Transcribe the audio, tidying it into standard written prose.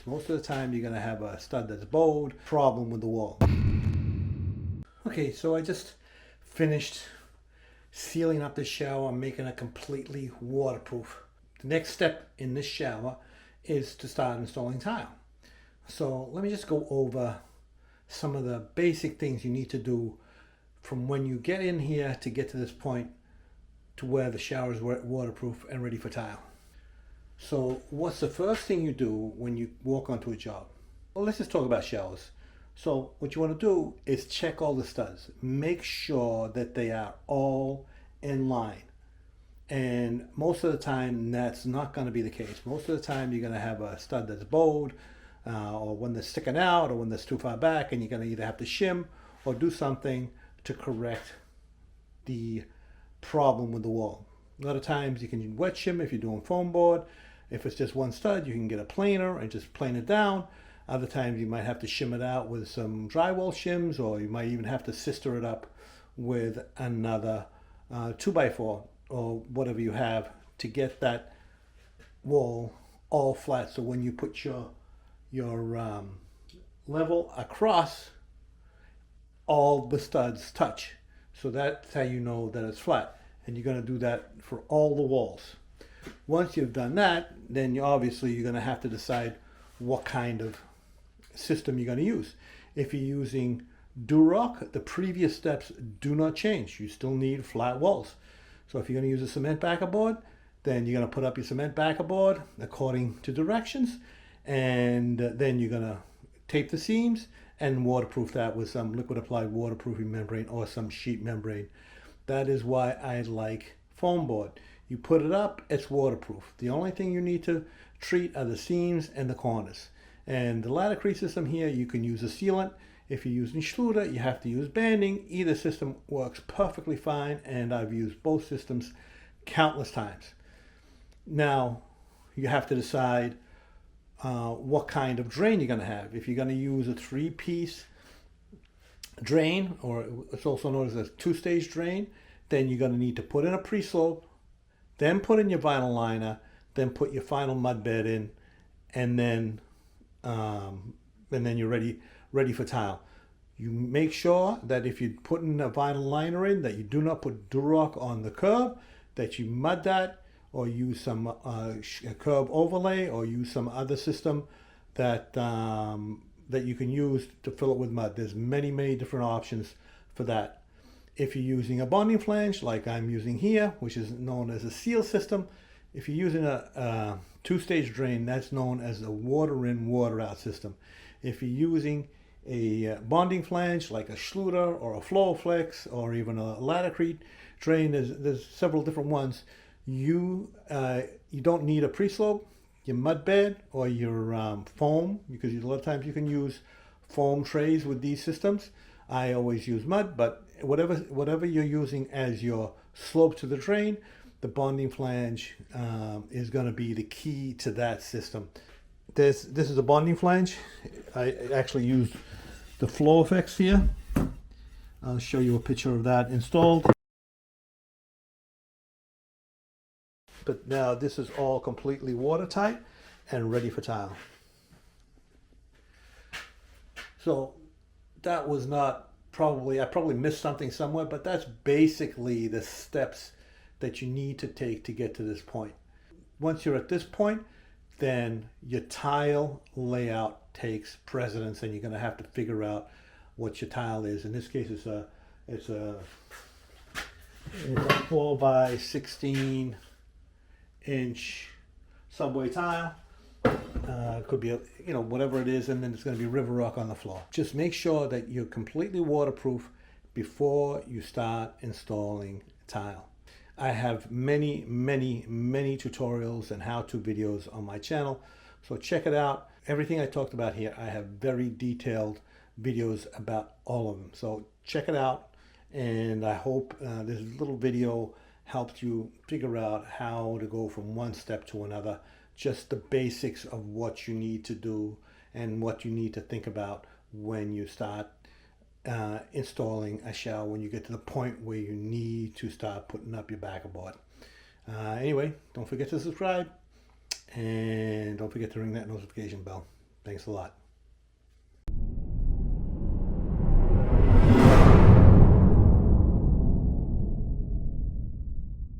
Most of the time you're going to have a stud that's bowed, problem with the wall. Okay, so I just finished sealing up the shower. I'm making it completely waterproof. The next step in this shower is to start installing tile. So let me just go over some of the basic things you need to do from when you get in here to get to this point to where the shower is waterproof and ready for tile. So what's the first thing you do when you walk onto a job? Well, let's just talk about showers. So what you want to do is check all the studs. Make sure that they are all in line. And most of the time that's not going to be the case. Most of the time you're going to have a stud that's bowed, or one that's sticking out, or one that's too far back, and you're going to either have to shim or do something to correct the problem with the wall. A lot of times you can wet shim if you're doing foam board. If it's just one stud, you can get a planer and just plane it down. Other times you might have to shim it out with some drywall shims, or you might even have to sister it up with another 2x4 or whatever you have to get that wall all flat. So when you put your level across, all the studs touch. So that's how you know that it's flat. And you're going to do that for all the walls. Once you've done that, then you're going to have to decide what kind of system you're going to use. If you're using Durock, the previous steps do not change. You still need flat walls. So if you're going to use a cement backer board, then you're going to put up your cement backer board according to directions, and then you're going to tape the seams and waterproof that with some liquid applied waterproofing membrane or some sheet membrane. That is why I like foam board. You put it up, it's waterproof. The only thing you need to treat are the seams and the corners. And the latticrete system here, you can use a sealant. If you're using Schluter, you have to use banding. Either system works perfectly fine, and I've used both systems countless times. Now, you have to decide what kind of drain you're going to have. If you're going to use a 3-piece drain, or it's also known as a 2-stage drain, then you're going to need to put in a pre-slope, then put in your vinyl liner, then put your final mud bed in, and then you're ready for tile. You make sure that if you're putting a vinyl liner in, that you do not put Durock on the curb, that you mud that, or use some curb overlay, or use some other system that that you can use to fill it with mud. There's many different options for that. If you're using a bonding flange like I'm using here, which is known as a seal system, if you're using a 2-stage drain, that's known as a water in, water out system. If you're using a bonding flange like a Schluter or a Flowflex or even a latticrete drain, there's several different ones. You don't need a pre-slope, your mud bed or your foam, because a lot of times you can use foam trays with these systems. I always use mud, but whatever you're using as your slope to the drain, the bonding flange is going to be the key to that system. This is a bonding flange. I actually used the Flowflex here. I'll show you a picture of that installed. But now this is all completely watertight and ready for tile. So that was not I probably missed something somewhere, but that's basically the steps that you need to take to get to this point. Once you're at this point, then your tile layout takes precedence, and you're going to have to figure out what your tile is. In this case, it's a 4 by 16 inch subway tile. Could be whatever it is, and then it's going to be river rock on the floor. Just make sure that you're completely waterproof before you start installing tile. I have many tutorials and how-to videos on my channel, so check it out. Everything I talked about here, I have very detailed videos about all of them, so check it out. And I hope this little video helped you figure out how to go from one step to another, just the basics of what you need to do and what you need to think about when you start installing a shower, when you get to the point where you need to start putting up your backer board. Anyway, don't forget to subscribe, and don't forget to ring that notification bell. Thanks a lot.